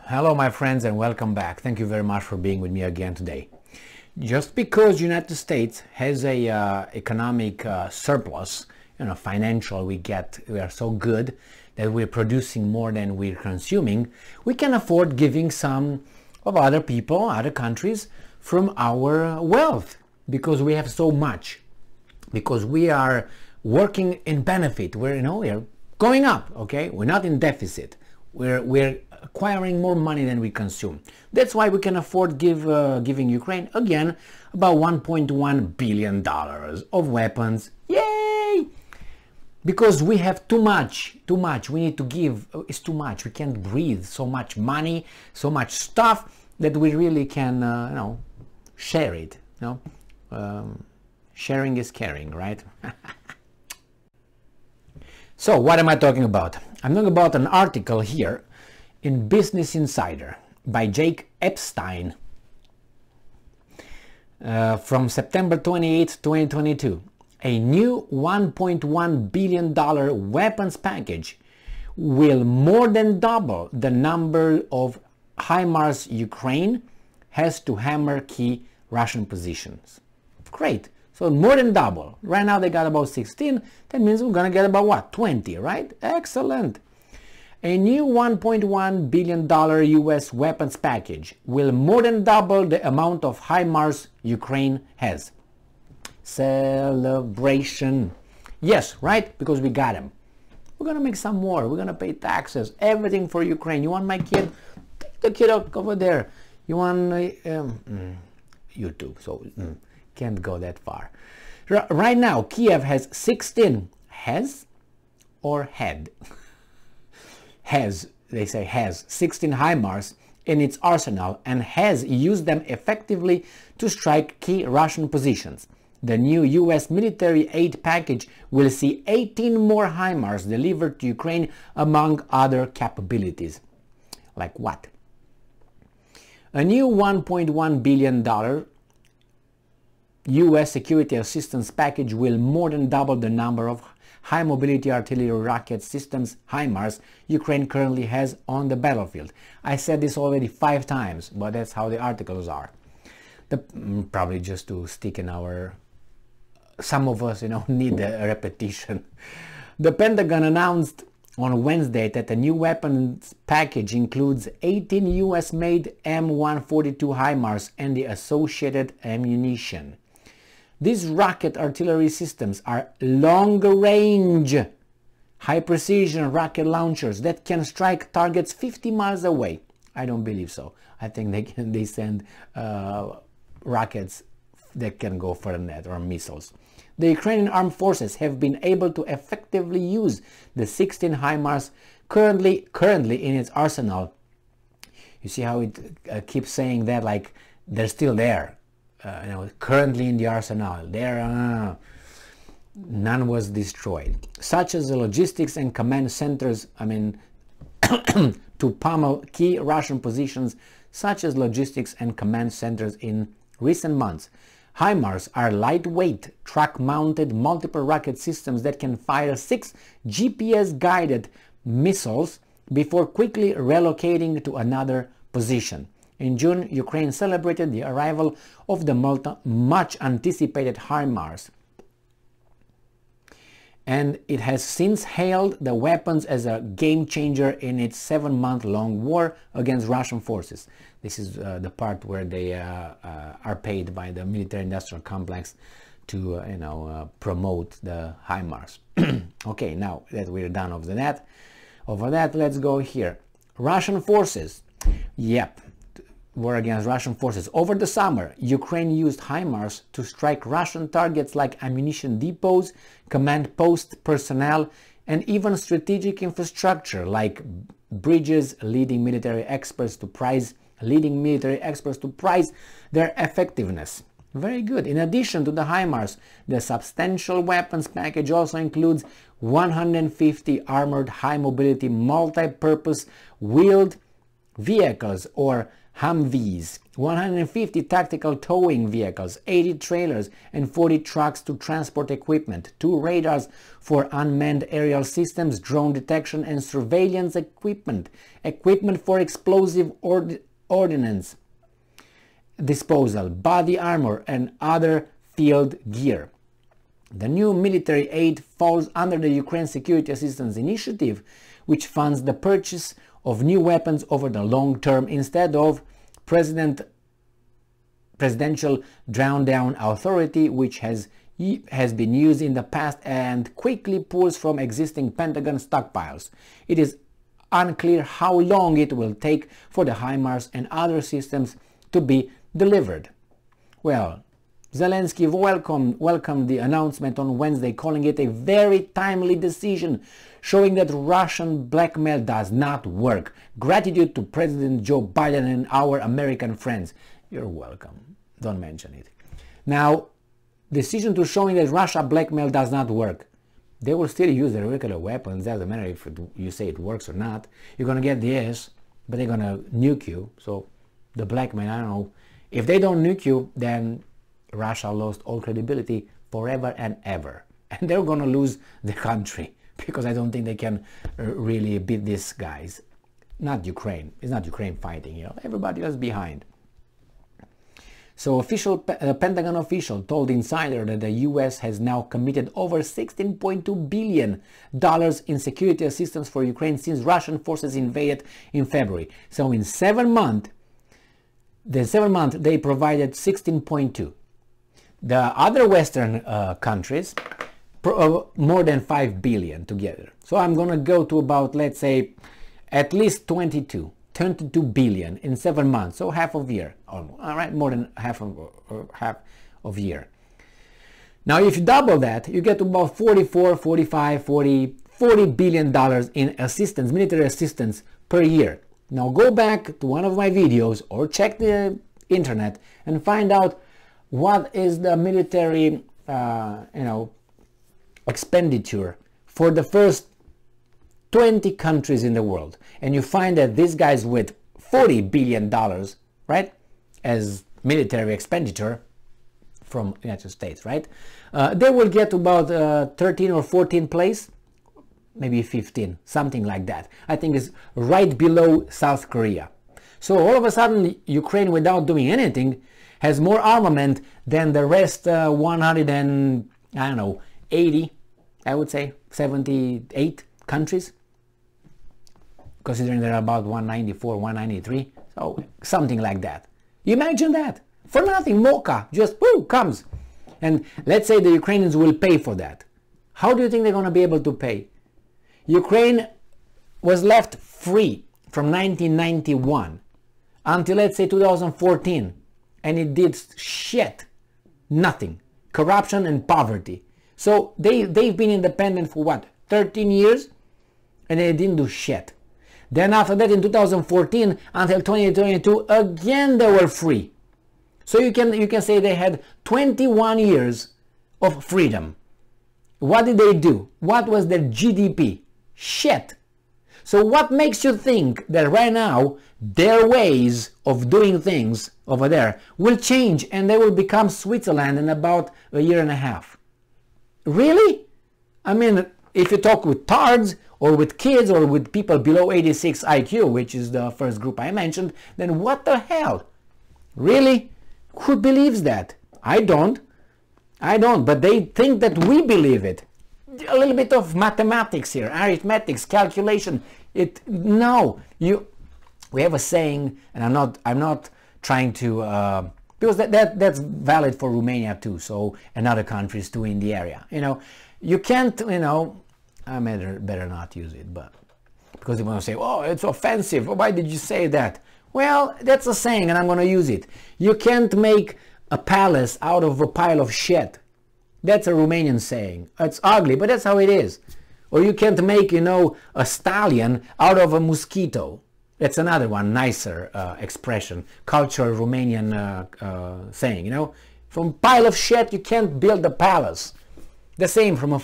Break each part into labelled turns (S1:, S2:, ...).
S1: Hello my friends and welcome back. Thank you very much for being with me again today. Just because United States has a economic surplus, financial, we are so good that we're producing more than we're consuming, we can afford giving some of other people, other countries, from our wealth because we have so much, because we are working in benefit. We're going up, okay? We're not in deficit. We're acquiring more money than we consume. That's why we can afford giving Ukraine again about $1.1 billion of weapons. Yay! Because we have too much. We need to give. It's too much. We can't breathe. So much money, so much stuff that we really can, share it. Sharing is caring, right? So what am I talking about? I'm talking about an article here in Business Insider by Jake Epstein from September 28, 2022. A new $1.1 billion weapons package will more than double the number of HIMARS Ukraine has to hammer key Russian positions. Great. So more than double. Right now they got about 16. That means we're going to get about what? 20, right? Excellent. A new $1.1 billion US weapons package will more than double the amount of HIMARS Ukraine has. Celebration. Yes, right? Because we got them. We're going to make some more. We're going to pay taxes. Everything for Ukraine. You want my kid? Take the kid up over there. You want YouTube. So can't go that far. Right now, Kiev has 16. Has or had? They say has 16 HIMARS in its arsenal and has used them effectively to strike key Russian positions. The new US military aid package will see 18 more HIMARS delivered to Ukraine, among other capabilities. Like what? A new $1.1 billion US security assistance package will more than double the number of high-mobility artillery rocket systems, HIMARS, Ukraine currently has on the battlefield. I said this already 5 times, but that's how the articles are. Probably just to stick in our... Some of us, need a repetition. The Pentagon announced on Wednesday that the new weapons package includes 18 US-made M142 HIMARS and the associated ammunition. These rocket artillery systems are long-range, high-precision rocket launchers that can strike targets 50 miles away. I don't believe so. I think they send rockets that can go further than that, or missiles. The Ukrainian armed forces have been able to effectively use the 16 HIMARS currently in its arsenal. You see how it keeps saying that, like they're still there. Currently in the arsenal, none was destroyed, such as the logistics and command centers, to pummel key Russian positions, such as logistics and command centers in recent months. HIMARS are lightweight, truck-mounted multiple rocket systems that can fire 6 GPS-guided missiles before quickly relocating to another position. In June, Ukraine celebrated the arrival of the much-anticipated HIMARS, and it has since hailed the weapons as a game-changer in its 7-month-long war against Russian forces. This is the part where they are paid by the military-industrial complex to promote the HIMARS. Okay, now that we're done over that, let's go here. Russian forces. Yep. War against Russian forces. Over the summer, Ukraine used HIMARS to strike Russian targets like ammunition depots, command post personnel, and even strategic infrastructure like bridges, leading military experts to prize their effectiveness. Very good. In addition to the HIMARS, the substantial weapons package also includes 150 armored high-mobility multi-purpose wheeled vehicles, or Humvees, 150 tactical towing vehicles, 80 trailers and 40 trucks to transport equipment, 2 radars for unmanned aerial systems, drone detection and surveillance equipment, equipment for explosive ordnance disposal, body armor and other field gear. The new military aid falls under the Ukraine Security Assistance Initiative, which funds the purchase of new weapons over the long term instead of presidential drawdown authority, which has been used in the past and quickly pulls from existing Pentagon stockpiles. It is unclear how long it will take for the HIMARS and other systems to be delivered. Well, Zelensky welcomed the announcement on Wednesday, calling it a very timely decision, showing that Russian blackmail does not work. Gratitude to President Joe Biden and our American friends. You're welcome. Don't mention it. Now, decision to showing that Russia blackmail does not work. They will still use their regular weapons. Doesn't matter if you say it works or not. You're going to get this, but they're going to nuke you. So the blackmail, I don't know. If they don't nuke you, then Russia lost all credibility forever and ever. And they're going to lose the country, because I don't think they can really beat these guys. Not Ukraine. It's not Ukraine fighting, you know. Everybody else behind. So Pentagon official told Insider that the US has now committed over $16.2 billion in security assistance for Ukraine since Russian forces invaded in February. So in 7 months, they provided 16.2. The other Western countries, more than 5 billion together. So I'm going to go to about, let's say, at least 22 billion in 7 months. So half of year, almost. All right, more than half of year. Now, if you double that, you get to about 44, 45, 40 billion dollars in assistance, military assistance per year. Now go back to one of my videos or check the internet and find out what is the military, expenditure for the first 20 countries in the world. And you find that these guys with $40 billion, right, as military expenditure from United States, right, they will get about 13 or 14 place, maybe 15, something like that. I think it's right below South Korea. So all of a sudden, Ukraine, without doing anything, has more armament than the rest 80, I would say, 78 countries, considering there are about 194, 193, so something like that. You imagine that? For nothing, Mocha just boom, comes. And let's say the Ukrainians will pay for that. How do you think they're going to be able to pay? Ukraine was left free from 1991 until, let's say, 2014, and it did shit, nothing, corruption and poverty. So they've been independent for what, 13 years, and they didn't do shit. Then after that, in 2014 until 2022, again they were free. So you can say they had 21 years of freedom. What did they do? What was their GDP? Shit. So what makes you think that right now their ways of doing things over there will change and they will become Switzerland in about a year and a half? Really? I mean, if you talk with tards or with kids or with people below 86 IQ, which is the first group I mentioned, then what the hell? Really? Who believes that? I don't, but they think that we believe it. A little bit of mathematics here, arithmetics, calculation. We have a saying, and I'm not trying to, because that's valid for Romania too, so, and other countries too in the area. You can't, I better not use it, but because they want to say, oh, it's offensive. Why did you say that? Well, that's a saying, and I'm going to use it. You can't make a palace out of a pile of shit. That's a Romanian saying. It's ugly, but that's how it is. Or you can't make, a stallion out of a mosquito. That's another one, nicer expression, cultural Romanian saying, From a pile of shit, you can't build a palace. The same, from a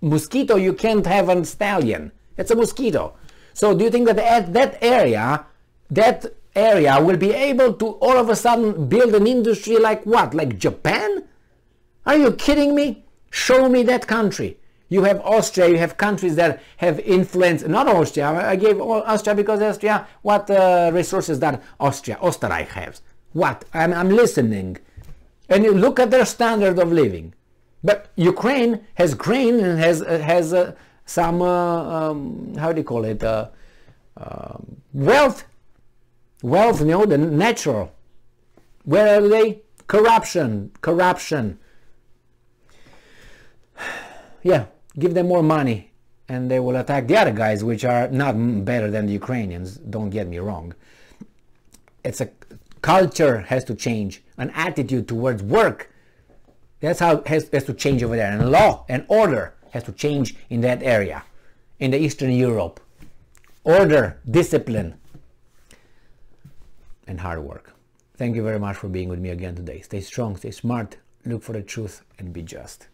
S1: mosquito, you can't have a stallion. It's a mosquito. So do you think that at that area, that area will be able to all of a sudden build an industry like what? Like Japan? Are you kidding me? Show me that country. You have Austria, you have countries that have influence, not Austria, I gave Austria because Austria, what resources that Österreich has? What? I'm listening. And you look at their standard of living. But Ukraine has grain and has some, how do you call it, wealth, you know, the natural. Where are they? Corruption. Yeah, give them more money and they will attack the other guys, which are not better than the Ukrainians, don't get me wrong. It's a culture has to change, an attitude towards work. That's how it has to change over there. And law and order has to change in that area, in the Eastern Europe. Order, discipline, and hard work. Thank you very much for being with me again today. Stay strong, stay smart, look for the truth, and be just.